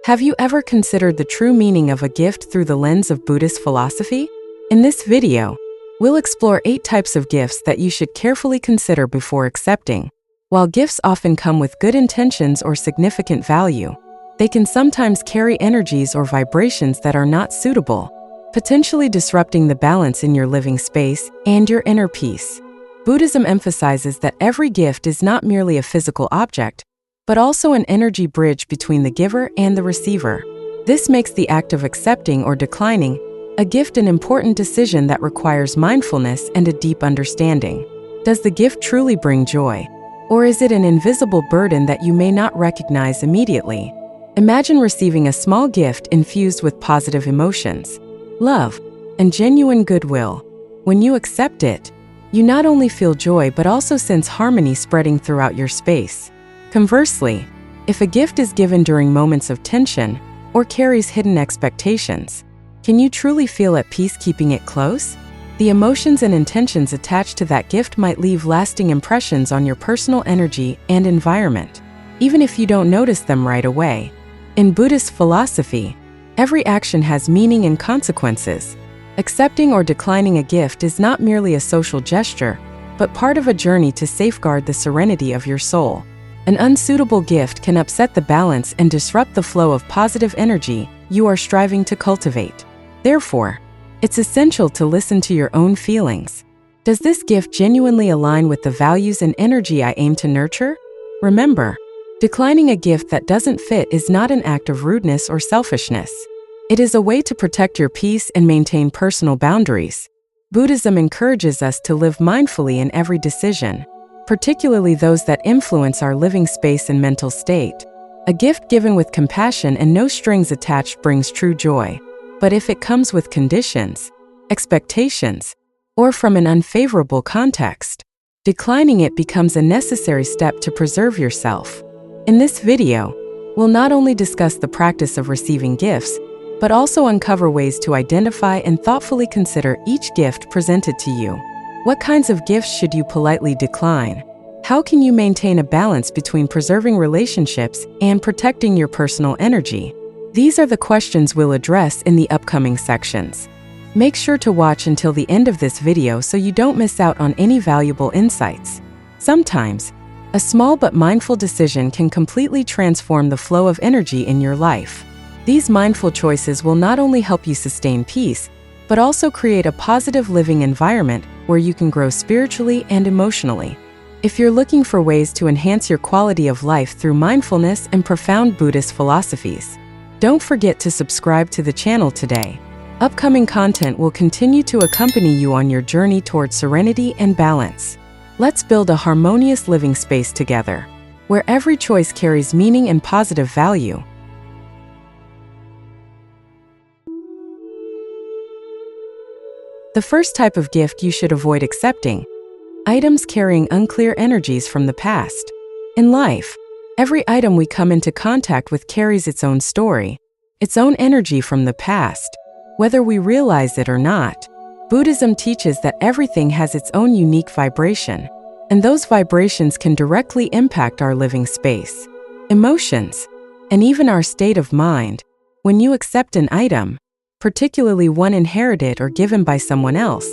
Have you ever considered the true meaning of a gift through the lens of Buddhist philosophy? In this video, we'll explore 8 types of gifts that you should carefully consider before accepting. While gifts often come with good intentions or significant value, they can sometimes carry energies or vibrations that are not suitable, potentially disrupting the balance in your living space and your inner peace. Buddhism emphasizes that every gift is not merely a physical object, but also an energy bridge between the giver and the receiver. This makes the act of accepting or declining a gift an important decision that requires mindfulness and a deep understanding. Does the gift truly bring joy? Or is it an invisible burden that you may not recognize immediately? Imagine receiving a small gift infused with positive emotions, love, and genuine goodwill. When you accept it, you not only feel joy but also sense harmony spreading throughout your space. Conversely, if a gift is given during moments of tension or carries hidden expectations, can you truly feel at peace keeping it close? The emotions and intentions attached to that gift might leave lasting impressions on your personal energy and environment, even if you don't notice them right away. In Buddhist philosophy, every action has meaning and consequences. Accepting or declining a gift is not merely a social gesture, but part of a journey to safeguard the serenity of your soul. An unsuitable gift can upset the balance and disrupt the flow of positive energy you are striving to cultivate. Therefore, it's essential to listen to your own feelings. Does this gift genuinely align with the values and energy I aim to nurture? Remember, declining a gift that doesn't fit is not an act of rudeness or selfishness. It is a way to protect your peace and maintain personal boundaries. Buddhism encourages us to live mindfully in every decision, particularly those that influence our living space and mental state. A gift given with compassion and no strings attached brings true joy. But if it comes with conditions, expectations, or from an unfavorable context, declining it becomes a necessary step to preserve yourself. In this video, we'll not only discuss the practice of receiving gifts, but also uncover ways to identify and thoughtfully consider each gift presented to you. What kinds of gifts should you politely decline? How can you maintain a balance between preserving relationships and protecting your personal energy? These are the questions we'll address in the upcoming sections. Make sure to watch until the end of this video so you don't miss out on any valuable insights. Sometimes, a small but mindful decision can completely transform the flow of energy in your life. These mindful choices will not only help you sustain peace, but also create a positive living environment where you can grow spiritually and emotionally. If you're looking for ways to enhance your quality of life through mindfulness and profound Buddhist philosophies, don't forget to subscribe to the channel today. Upcoming content will continue to accompany you on your journey towards serenity and balance. Let's build a harmonious living space together, where every choice carries meaning and positive value. The first type of gift you should avoid accepting: items carrying unclear energies from the past. In life, every item we come into contact with carries its own story, its own energy from the past, whether we realize it or not. Buddhism teaches that everything has its own unique vibration, and those vibrations can directly impact our living space, emotions, and even our state of mind. When you accept an item, particularly one inherited or given by someone else,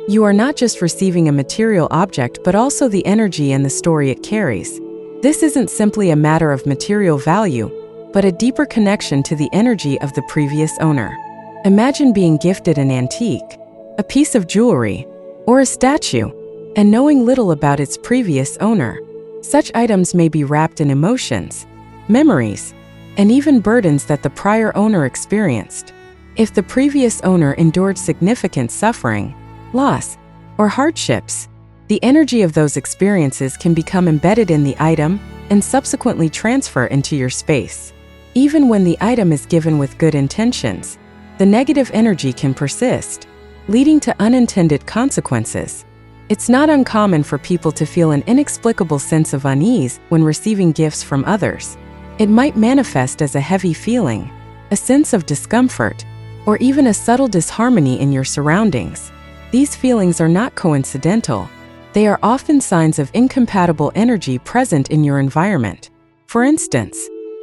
you are not just receiving a material object but also the energy and the story it carries. This isn't simply a matter of material value, but a deeper connection to the energy of the previous owner. Imagine being gifted an antique, a piece of jewelry, or a statue, and knowing little about its previous owner. Such items may be wrapped in emotions, memories, and even burdens that the prior owner experienced. If the previous owner endured significant suffering, loss, or hardships, the energy of those experiences can become embedded in the item and subsequently transfer into your space. Even when the item is given with good intentions, the negative energy can persist, leading to unintended consequences. It's not uncommon for people to feel an inexplicable sense of unease when receiving gifts from others. It might manifest as a heavy feeling, a sense of discomfort, or even a subtle disharmony in your surroundings. These feelings are not coincidental. They are often signs of incompatible energy present in your environment. For instance,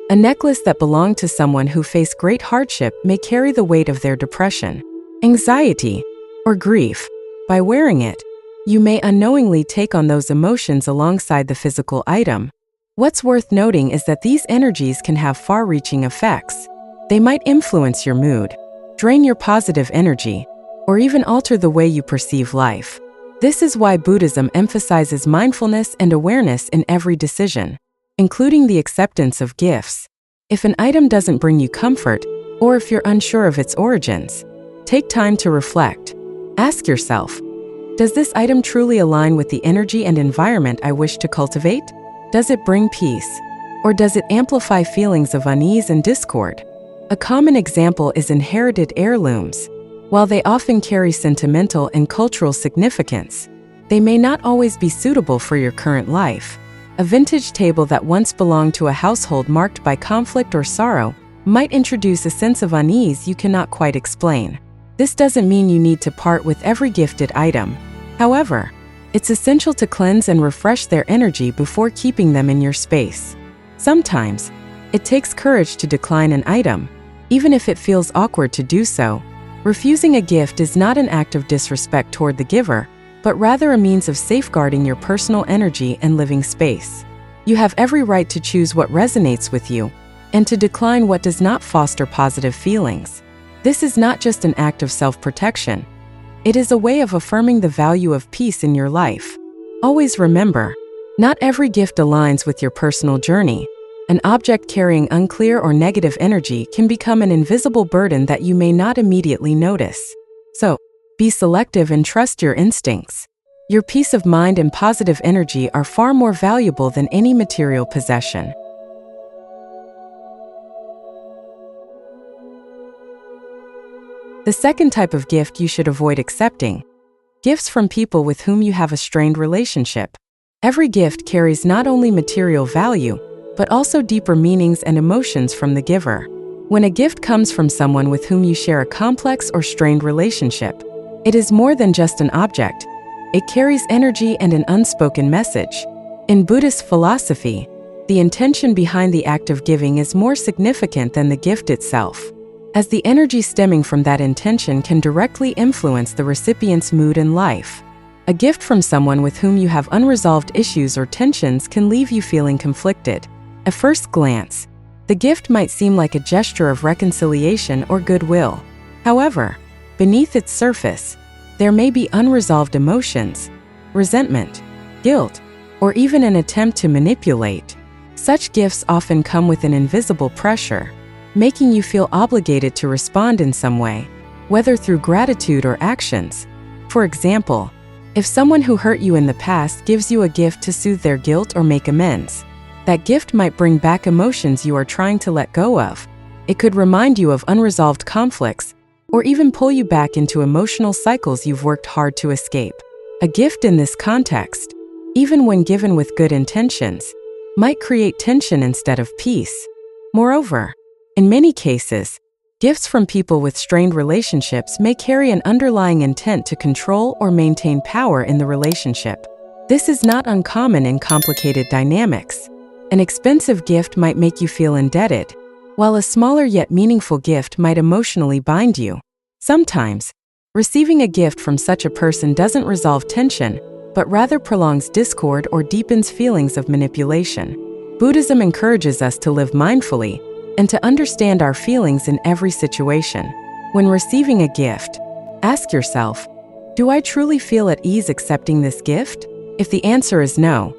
A necklace that belonged to someone who faced great hardship may carry the weight of their depression, anxiety, or grief. By wearing it, you may unknowingly take on those emotions alongside the physical item. What's worth noting is that these energies can have far-reaching effects. They might influence your mood, drain your positive energy, or even alter the way you perceive life. This is why Buddhism emphasizes mindfulness and awareness in every decision, including the acceptance of gifts. If an item doesn't bring you comfort, or if you're unsure of its origins, take time to reflect. Ask yourself, does this item truly align with the energy and environment I wish to cultivate? Does it bring peace, or does it amplify feelings of unease and discord? A common example is inherited heirlooms. While they often carry sentimental and cultural significance, they may not always be suitable for your current life. A vintage table that once belonged to a household marked by conflict or sorrow might introduce a sense of unease you cannot quite explain. This doesn't mean you need to part with every gifted item. However, it's essential to cleanse and refresh their energy before keeping them in your space. Sometimes, it takes courage to decline an item, even if it feels awkward to do so. Refusing a gift is not an act of disrespect toward the giver, but rather a means of safeguarding your personal energy and living space. You have every right to choose what resonates with you, and to decline what does not foster positive feelings. This is not just an act of self-protection. It is a way of affirming the value of peace in your life. Always remember, not every gift aligns with your personal journey. An object carrying unclear or negative energy can become an invisible burden that you may not immediately notice. So, be selective and trust your instincts. Your peace of mind and positive energy are far more valuable than any material possession. The second type of gift you should avoid accepting: gifts from people with whom you have a strained relationship. Every gift carries not only material value, but also deeper meanings and emotions from the giver. When a gift comes from someone with whom you share a complex or strained relationship, it is more than just an object. It carries energy and an unspoken message. In Buddhist philosophy, the intention behind the act of giving is more significant than the gift itself, as the energy stemming from that intention can directly influence the recipient's mood and life. A gift from someone with whom you have unresolved issues or tensions can leave you feeling conflicted. At first glance, the gift might seem like a gesture of reconciliation or goodwill. However, beneath its surface, there may be unresolved emotions, resentment, guilt, or even an attempt to manipulate. Such gifts often come with an invisible pressure, making you feel obligated to respond in some way, whether through gratitude or actions. For example, if someone who hurt you in the past gives you a gift to soothe their guilt or make amends, that gift might bring back emotions you are trying to let go of. It could remind you of unresolved conflicts, or even pull you back into emotional cycles you've worked hard to escape. A gift in this context, even when given with good intentions, might create tension instead of peace. Moreover, in many cases, gifts from people with strained relationships may carry an underlying intent to control or maintain power in the relationship. This is not uncommon in complicated dynamics. An expensive gift might make you feel indebted, while a smaller yet meaningful gift might emotionally bind you. Sometimes, receiving a gift from such a person doesn't resolve tension, but rather prolongs discord or deepens feelings of manipulation. Buddhism encourages us to live mindfully and to understand our feelings in every situation. When receiving a gift, ask yourself, do I truly feel at ease accepting this gift? If the answer is no,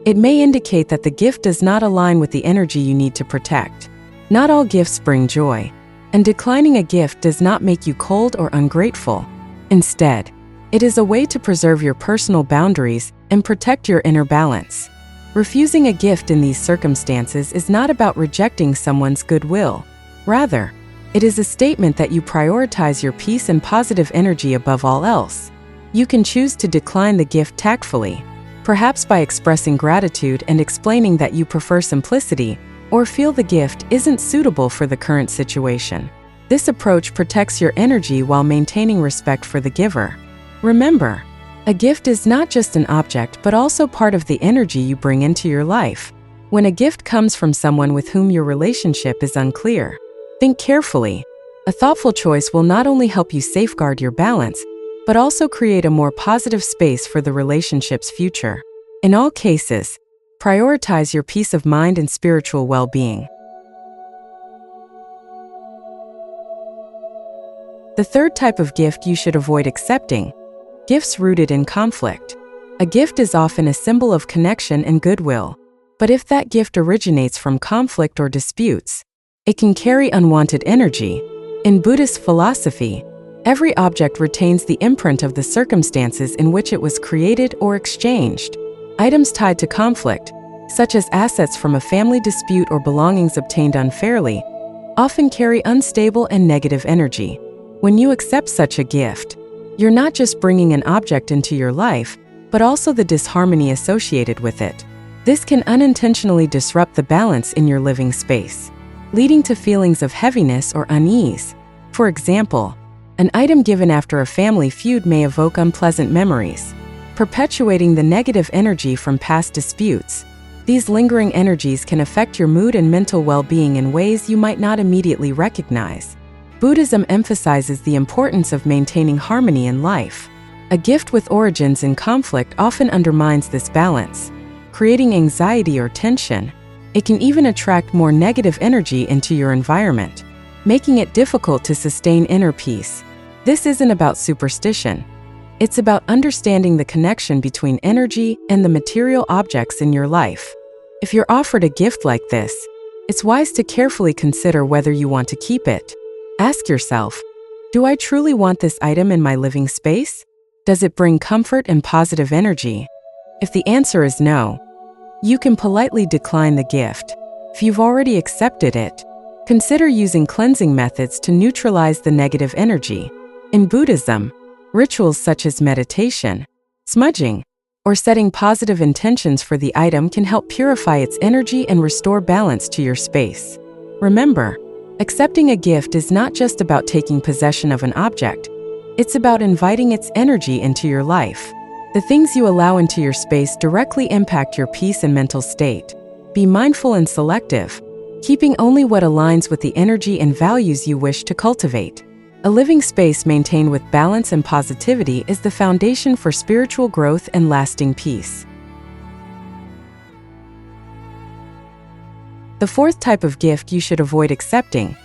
it may indicate that the gift does not align with the energy you need to protect. Not all gifts bring joy, and declining a gift does not make you cold or ungrateful. Instead, it is a way to preserve your personal boundaries and protect your inner balance. Refusing a gift in these circumstances is not about rejecting someone's goodwill. Rather, it is a statement that you prioritize your peace and positive energy above all else. You can choose to decline the gift tactfully, perhaps by expressing gratitude and explaining that you prefer simplicity, or feel the gift isn't suitable for the current situation. This approach protects your energy while maintaining respect for the giver. Remember, a gift is not just an object but also part of the energy you bring into your life. When a gift comes from someone with whom your relationship is unclear, think carefully. A thoughtful choice will not only help you safeguard your balance, but also create a more positive space for the relationship's future. In all cases, prioritize your peace of mind and spiritual well-being. The third type of gift you should avoid accepting: gifts rooted in conflict. A gift is often a symbol of connection and goodwill, but if that gift originates from conflict or disputes, it can carry unwanted energy. In Buddhist philosophy, every object retains the imprint of the circumstances in which it was created or exchanged. Items tied to conflict, such as assets from a family dispute or belongings obtained unfairly, often carry unstable and negative energy. When you accept such a gift, you're not just bringing an object into your life, but also the disharmony associated with it. This can unintentionally disrupt the balance in your living space, leading to feelings of heaviness or unease. For example, an item given after a family feud may evoke unpleasant memories, perpetuating the negative energy from past disputes. These lingering energies can affect your mood and mental well-being in ways you might not immediately recognize. Buddhism emphasizes the importance of maintaining harmony in life. A gift with origins in conflict often undermines this balance, creating anxiety or tension. It can even attract more negative energy into your environment, making it difficult to sustain inner peace. This isn't about superstition. It's about understanding the connection between energy and the material objects in your life. If you're offered a gift like this, it's wise to carefully consider whether you want to keep it. Ask yourself, do I truly want this item in my living space? Does it bring comfort and positive energy? If the answer is no, you can politely decline the gift. If you've already accepted it, consider using cleansing methods to neutralize the negative energy. In Buddhism, rituals such as meditation, smudging, or setting positive intentions for the item can help purify its energy and restore balance to your space. Remember, accepting a gift is not just about taking possession of an object. It's about inviting its energy into your life. The things you allow into your space directly impact your peace and mental state. Be mindful and selective, keeping only what aligns with the energy and values you wish to cultivate. A living space maintained with balance and positivity is the foundation for spiritual growth and lasting peace. The fourth type of gift you should avoid accepting: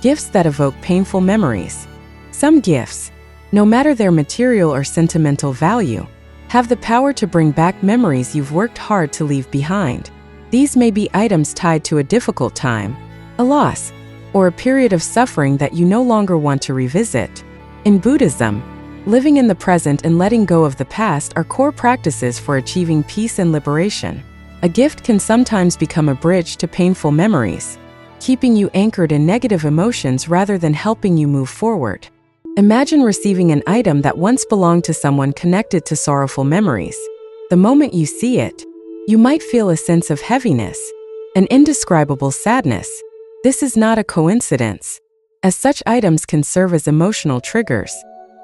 gifts that evoke painful memories. Some gifts, no matter their material or sentimental value, have the power to bring back memories you've worked hard to leave behind. These may be items tied to a difficult time, a loss, or a period of suffering that you no longer want to revisit. In Buddhism, living in the present and letting go of the past are core practices for achieving peace and liberation. A gift can sometimes become a bridge to painful memories, keeping you anchored in negative emotions rather than helping you move forward. Imagine receiving an item that once belonged to someone connected to sorrowful memories. The moment you see it, you might feel a sense of heaviness, an indescribable sadness. This is not a coincidence, as such items can serve as emotional triggers,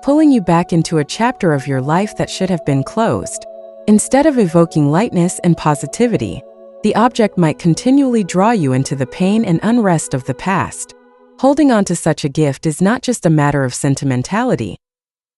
pulling you back into a chapter of your life that should have been closed. Instead of evoking lightness and positivity, the object might continually draw you into the pain and unrest of the past. Holding on to such a gift is not just a matter of sentimentality.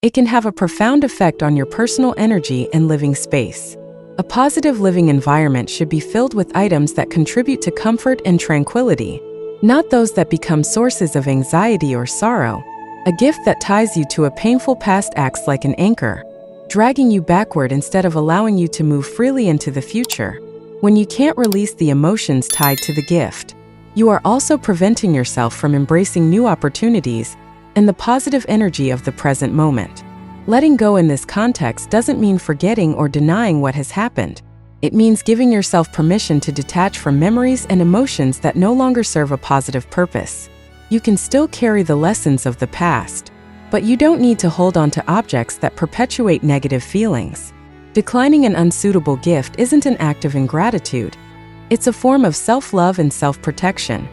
It can have a profound effect on your personal energy and living space. A positive living environment should be filled with items that contribute to comfort and tranquility, not those that become sources of anxiety or sorrow. A gift that ties you to a painful past acts like an anchor, dragging you backward instead of allowing you to move freely into the future. When you can't release the emotions tied to the gift, you are also preventing yourself from embracing new opportunities and the positive energy of the present moment. Letting go in this context doesn't mean forgetting or denying what has happened. It means giving yourself permission to detach from memories and emotions that no longer serve a positive purpose. You can still carry the lessons of the past, but you don't need to hold on to objects that perpetuate negative feelings. Declining an unsuitable gift isn't an act of ingratitude. It's a form of self-love and self-protection.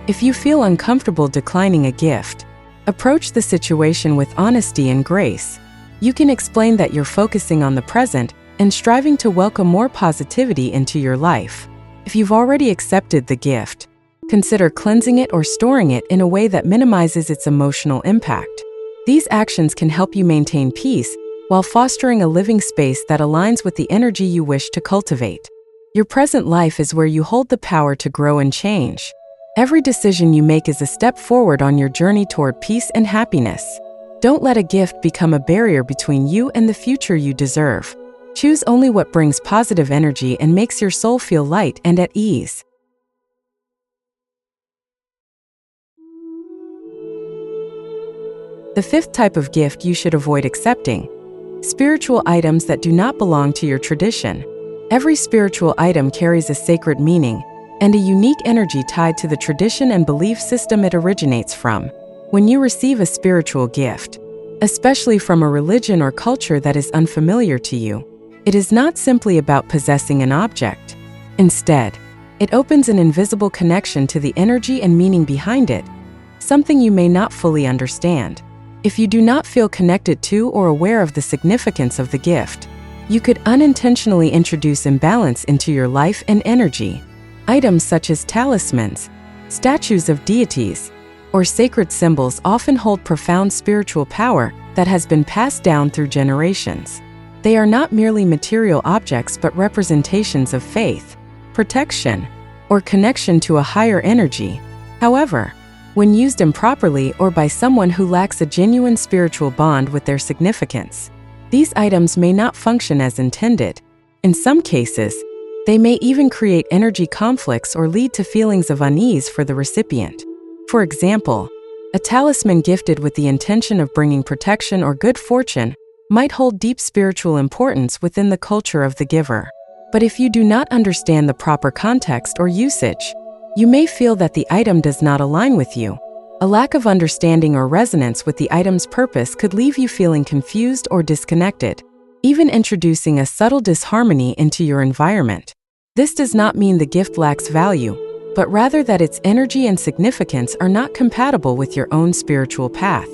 If you feel uncomfortable declining a gift, approach the situation with honesty and grace. You can explain that you're focusing on the present and striving to welcome more positivity into your life. If you've already accepted the gift, consider cleansing it or storing it in a way that minimizes its emotional impact. These actions can help you maintain peace while fostering a living space that aligns with the energy you wish to cultivate. Your present life is where you hold the power to grow and change. Every decision you make is a step forward on your journey toward peace and happiness. Don't let a gift become a barrier between you and the future you deserve. Choose only what brings positive energy and makes your soul feel light and at ease. The fifth type of gift you should avoid accepting: spiritual items that do not belong to your tradition. Every spiritual item carries a sacred meaning and a unique energy tied to the tradition and belief system it originates from. When you receive a spiritual gift, especially from a religion or culture that is unfamiliar to you, it is not simply about possessing an object. Instead, it opens an invisible connection to the energy and meaning behind it, something you may not fully understand. If you do not feel connected to or aware of the significance of the gift, you could unintentionally introduce imbalance into your life and energy. Items such as talismans, statues of deities, or sacred symbols often hold profound spiritual power that has been passed down through generations. They are not merely material objects but representations of faith, protection, or connection to a higher energy. However, when used improperly or by someone who lacks a genuine spiritual bond with their significance, these items may not function as intended. In some cases, they may even create energy conflicts or lead to feelings of unease for the recipient. For example, a talisman gifted with the intention of bringing protection or good fortune might hold deep spiritual importance within the culture of the giver. But if you do not understand the proper context or usage, you may feel that the item does not align with you. A lack of understanding or resonance with the item's purpose could leave you feeling confused or disconnected, even introducing a subtle disharmony into your environment. This does not mean the gift lacks value, but rather that its energy and significance are not compatible with your own spiritual path.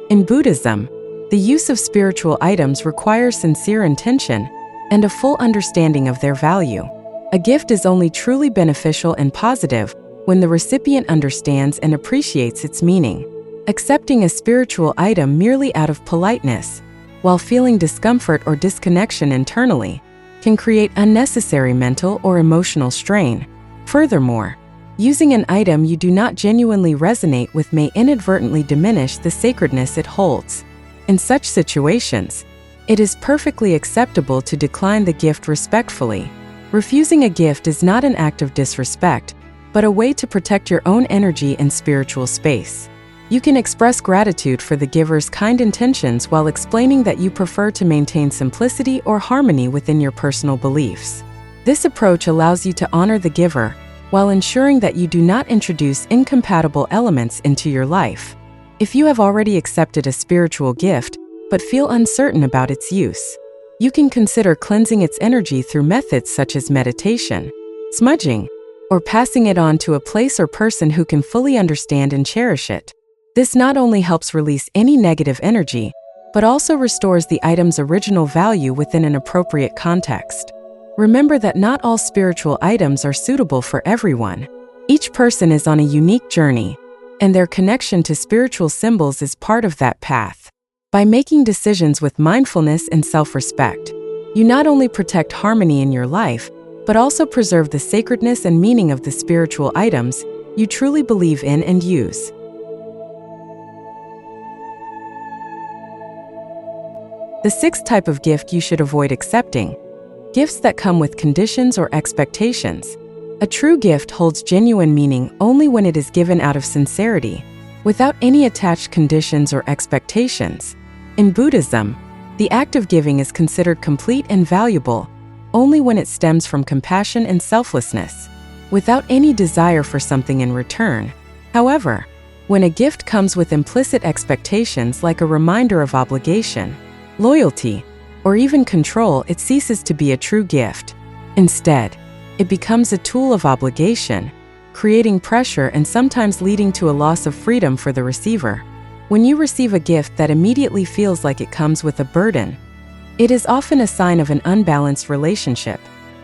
In Buddhism, the use of spiritual items requires sincere intention and a full understanding of their value. A gift is only truly beneficial and positive when the recipient understands and appreciates its meaning. Accepting a spiritual item merely out of politeness, while feeling discomfort or disconnection internally, can create unnecessary mental or emotional strain. Furthermore, using an item you do not genuinely resonate with may inadvertently diminish the sacredness it holds. In such situations, it is perfectly acceptable to decline the gift respectfully. Refusing a gift is not an act of disrespect, but a way to protect your own energy and spiritual space. You can express gratitude for the giver's kind intentions while explaining that you prefer to maintain simplicity or harmony within your personal beliefs. This approach allows you to honor the giver while ensuring that you do not introduce incompatible elements into your life. If you have already accepted a spiritual gift but feel uncertain about its use, you can consider cleansing its energy through methods such as meditation, smudging, or passing it on to a place or person who can fully understand and cherish it. This not only helps release any negative energy, but also restores the item's original value within an appropriate context. Remember that not all spiritual items are suitable for everyone. Each person is on a unique journey, and their connection to spiritual symbols is part of that path. By making decisions with mindfulness and self-respect, you not only protect harmony in your life, but also preserve the sacredness and meaning of the spiritual items you truly believe in and use. The sixth type of gift you should avoid accepting: gifts that come with conditions or expectations. A true gift holds genuine meaning only when it is given out of sincerity, without any attached conditions or expectations. In Buddhism, the act of giving is considered complete and valuable only when it stems from compassion and selflessness, without any desire for something in return. However, when a gift comes with implicit expectations like a reminder of obligation, loyalty, or even control, it ceases to be a true gift. Instead, it becomes a tool of obligation, creating pressure and sometimes leading to a loss of freedom for the receiver. When you receive a gift that immediately feels like it comes with a burden, it is often a sign of an unbalanced relationship.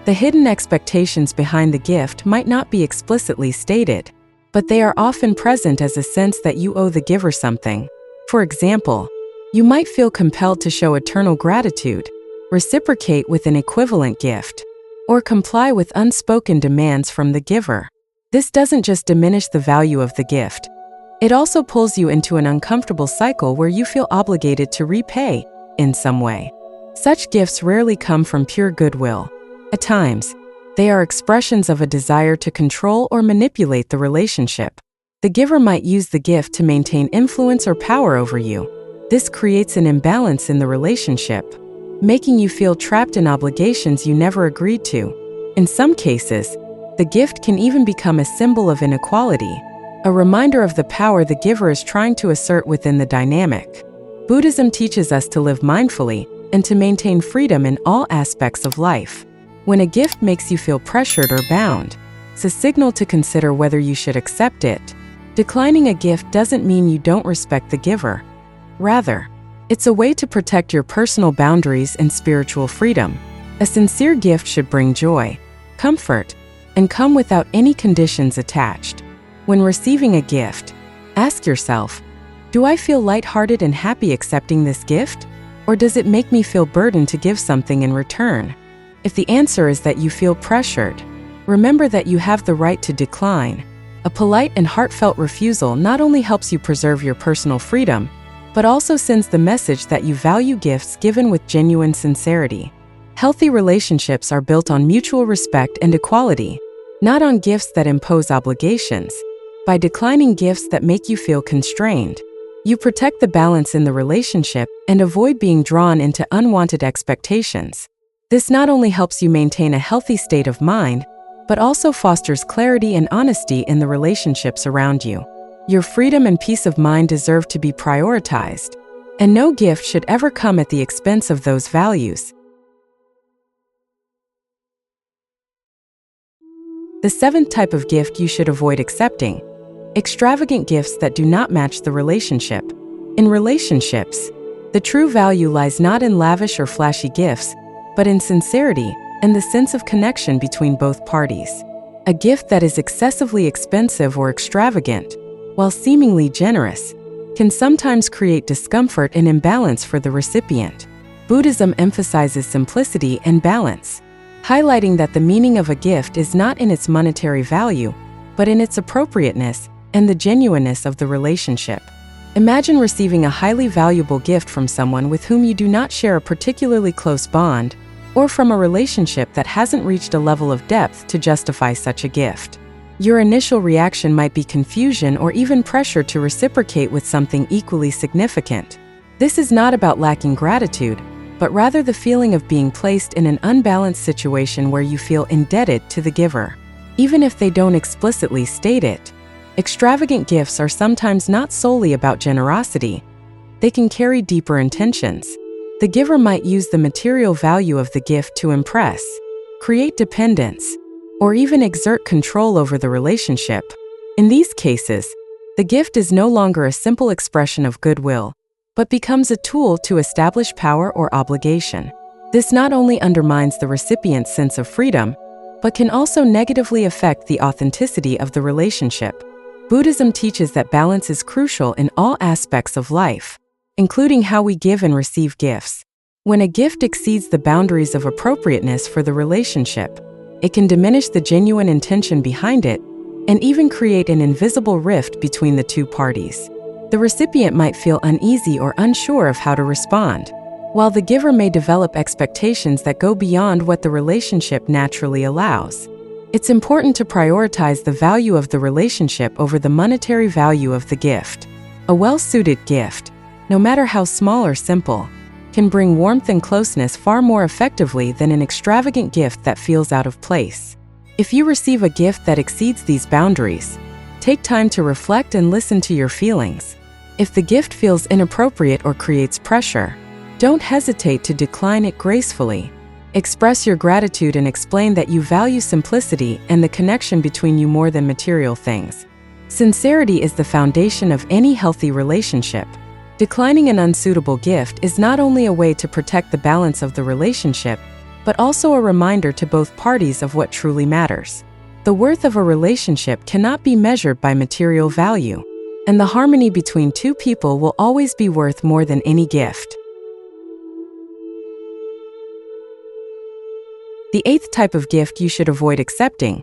The hidden expectations behind the gift might not be explicitly stated, but they are often present as a sense that you owe the giver something. For example, you might feel compelled to show eternal gratitude, reciprocate with an equivalent gift, or comply with unspoken demands from the giver. This doesn't just diminish the value of the gift. It also pulls you into an uncomfortable cycle where you feel obligated to repay in some way. Such gifts rarely come from pure goodwill. At times, they are expressions of a desire to control or manipulate the relationship. The giver might use the gift to maintain influence or power over you. This creates an imbalance in the relationship, making you feel trapped in obligations you never agreed to. In some cases, the gift can even become a symbol of inequality, a reminder of the power the giver is trying to assert within the dynamic. Buddhism teaches us to live mindfully and to maintain freedom in all aspects of life. When a gift makes you feel pressured or bound, it's a signal to consider whether you should accept it. Declining a gift doesn't mean you don't respect the giver. Rather, it's a way to protect your personal boundaries and spiritual freedom. A sincere gift should bring joy, comfort, and come without any conditions attached. When receiving a gift, ask yourself, do I feel lighthearted and happy accepting this gift? Or does it make me feel burdened to give something in return? If the answer is that you feel pressured, remember that you have the right to decline. A polite and heartfelt refusal not only helps you preserve your personal freedom, but also sends the message that you value gifts given with genuine sincerity. Healthy relationships are built on mutual respect and equality, not on gifts that impose obligations. By declining gifts that make you feel constrained, you protect the balance in the relationship and avoid being drawn into unwanted expectations. This not only helps you maintain a healthy state of mind, but also fosters clarity and honesty in the relationships around you. Your freedom and peace of mind deserve to be prioritized, and no gift should ever come at the expense of those values. The seventh type of gift you should avoid accepting: extravagant gifts that do not match the relationship. In relationships, the true value lies not in lavish or flashy gifts, but in sincerity and the sense of connection between both parties. A gift that is excessively expensive or extravagant, while seemingly generous, can sometimes create discomfort and imbalance for the recipient. Buddhism emphasizes simplicity and balance, highlighting that the meaning of a gift is not in its monetary value, but in its appropriateness and the genuineness of the relationship. Imagine receiving a highly valuable gift from someone with whom you do not share a particularly close bond, or from a relationship that hasn't reached a level of depth to justify such a gift. Your initial reaction might be confusion or even pressure to reciprocate with something equally significant. This is not about lacking gratitude, but rather the feeling of being placed in an unbalanced situation where you feel indebted to the giver. Even if they don't explicitly state it, extravagant gifts are sometimes not solely about generosity. They can carry deeper intentions. The giver might use the material value of the gift to impress, create dependence, or even exert control over the relationship. In these cases, the gift is no longer a simple expression of goodwill, but becomes a tool to establish power or obligation. This not only undermines the recipient's sense of freedom, but can also negatively affect the authenticity of the relationship. Buddhism teaches that balance is crucial in all aspects of life, including how we give and receive gifts. When a gift exceeds the boundaries of appropriateness for the relationship, it can diminish the genuine intention behind it and even create an invisible rift between the two parties. The recipient might feel uneasy or unsure of how to respond, while the giver may develop expectations that go beyond what the relationship naturally allows. It's important to prioritize the value of the relationship over the monetary value of the gift. A well-suited gift, no matter how small or simple, can bring warmth and closeness far more effectively than an extravagant gift that feels out of place. If you receive a gift that exceeds these boundaries, take time to reflect and listen to your feelings. If the gift feels inappropriate or creates pressure, don't hesitate to decline it gracefully. Express your gratitude and explain that you value simplicity and the connection between you more than material things. Sincerity is the foundation of any healthy relationship. Declining an unsuitable gift is not only a way to protect the balance of the relationship, but also a reminder to both parties of what truly matters. The worth of a relationship cannot be measured by material value, and the harmony between two people will always be worth more than any gift. The eighth type of gift you should avoid accepting: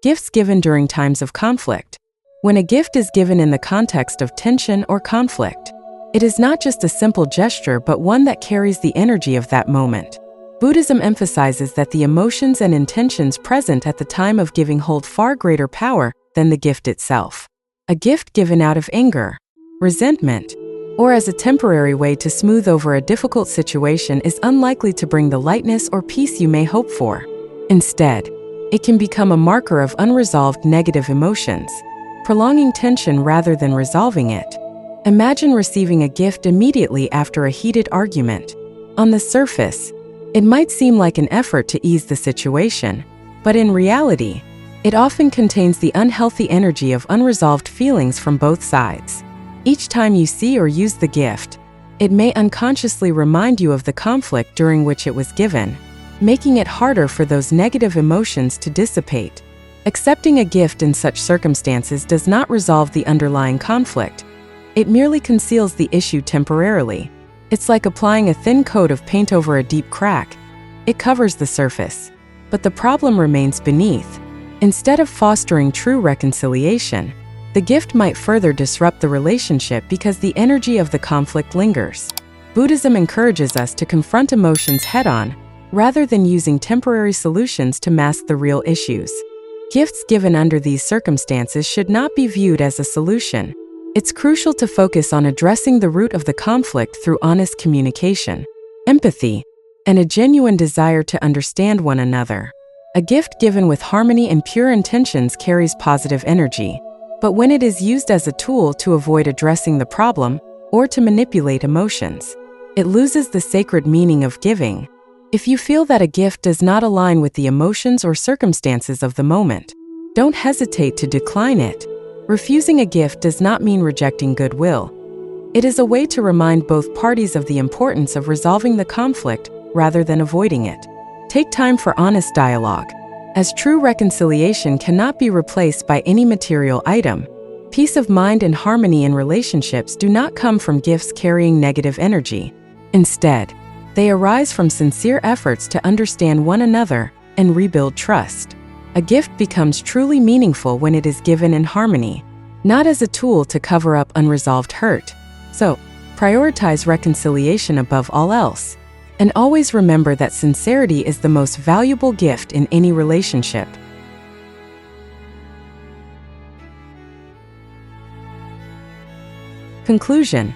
gifts given during times of conflict. When a gift is given in the context of tension or conflict, it is not just a simple gesture but one that carries the energy of that moment. Buddhism emphasizes that the emotions and intentions present at the time of giving hold far greater power than the gift itself. A gift given out of anger, resentment, or as a temporary way to smooth over a difficult situation is unlikely to bring the lightness or peace you may hope for. Instead, it can become a marker of unresolved negative emotions, prolonging tension rather than resolving it. Imagine receiving a gift immediately after a heated argument. On the surface, it might seem like an effort to ease the situation, but in reality, it often contains the unhealthy energy of unresolved feelings from both sides. Each time you see or use the gift, it may unconsciously remind you of the conflict during which it was given, making it harder for those negative emotions to dissipate. Accepting a gift in such circumstances does not resolve the underlying conflict. It merely conceals the issue temporarily. It's like applying a thin coat of paint over a deep crack. It covers the surface, but the problem remains beneath. Instead of fostering true reconciliation, the gift might further disrupt the relationship because the energy of the conflict lingers. Buddhism encourages us to confront emotions head-on, rather than using temporary solutions to mask the real issues. Gifts given under these circumstances should not be viewed as a solution. It's crucial to focus on addressing the root of the conflict through honest communication, empathy, and a genuine desire to understand one another. A gift given with harmony and pure intentions carries positive energy, but when it is used as a tool to avoid addressing the problem or to manipulate emotions, it loses the sacred meaning of giving. If you feel that a gift does not align with the emotions or circumstances of the moment, don't hesitate to decline it. Refusing a gift does not mean rejecting goodwill. It is a way to remind both parties of the importance of resolving the conflict rather than avoiding it. Take time for honest dialogue, as true reconciliation cannot be replaced by any material item. Peace of mind and harmony in relationships do not come from gifts carrying negative energy. Instead, they arise from sincere efforts to understand one another and rebuild trust. A gift becomes truly meaningful when it is given in harmony, not as a tool to cover up unresolved hurt. So, prioritize reconciliation above all else, and always remember that sincerity is the most valuable gift in any relationship. Conclusion: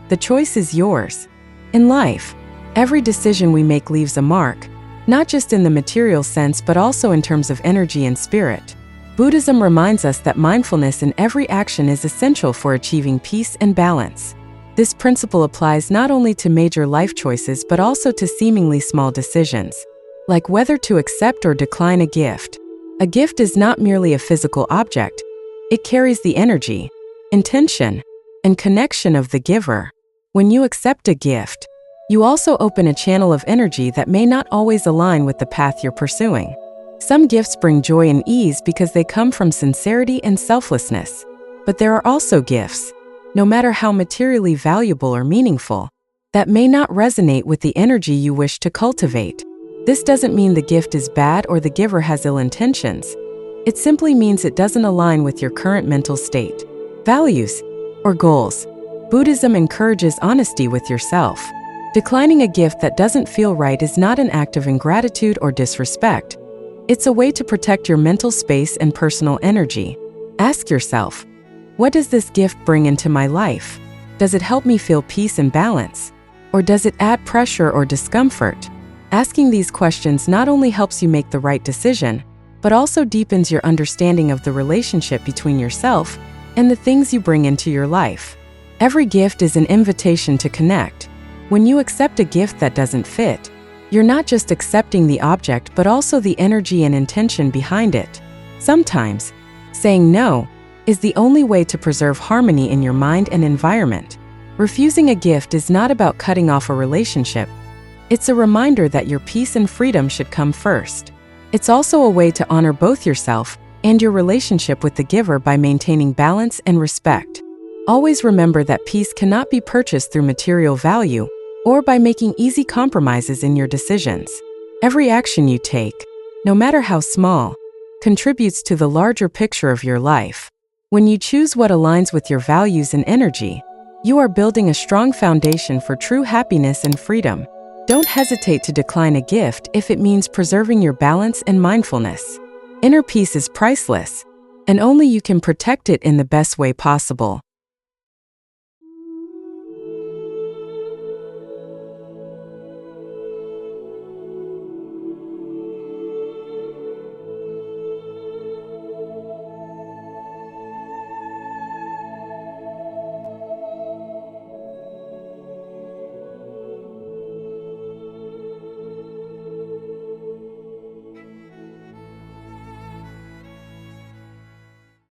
the choice is yours. In life, every decision we make leaves a mark, not just in the material sense but also in terms of energy and spirit. Buddhism reminds us that mindfulness in every action is essential for achieving peace and balance. This principle applies not only to major life choices but also to seemingly small decisions, like whether to accept or decline a gift. A gift is not merely a physical object. It carries the energy, intention, and connection of the giver. When you accept a gift, you also open a channel of energy that may not always align with the path you're pursuing. Some gifts bring joy and ease because they come from sincerity and selflessness. But there are also gifts, no matter how materially valuable or meaningful, that may not resonate with the energy you wish to cultivate. This doesn't mean the gift is bad or the giver has ill intentions. It simply means it doesn't align with your current mental state, values, or goals. Buddhism encourages honesty with yourself. Declining a gift that doesn't feel right is not an act of ingratitude or disrespect. It's a way to protect your mental space and personal energy. Ask yourself, what does this gift bring into my life? Does it help me feel peace and balance? Or does it add pressure or discomfort? Asking these questions not only helps you make the right decision, but also deepens your understanding of the relationship between yourself and the things you bring into your life. Every gift is an invitation to connect. When you accept a gift that doesn't fit, you're not just accepting the object but also the energy and intention behind it. Sometimes, saying no is the only way to preserve harmony in your mind and environment. Refusing a gift is not about cutting off a relationship. It's a reminder that your peace and freedom should come first. It's also a way to honor both yourself and your relationship with the giver by maintaining balance and respect. Always remember that peace cannot be purchased through material value or by making easy compromises in your decisions. Every action you take, no matter how small, contributes to the larger picture of your life. When you choose what aligns with your values and energy, you are building a strong foundation for true happiness and freedom. Don't hesitate to decline a gift if it means preserving your balance and mindfulness. Inner peace is priceless, and only you can protect it in the best way possible.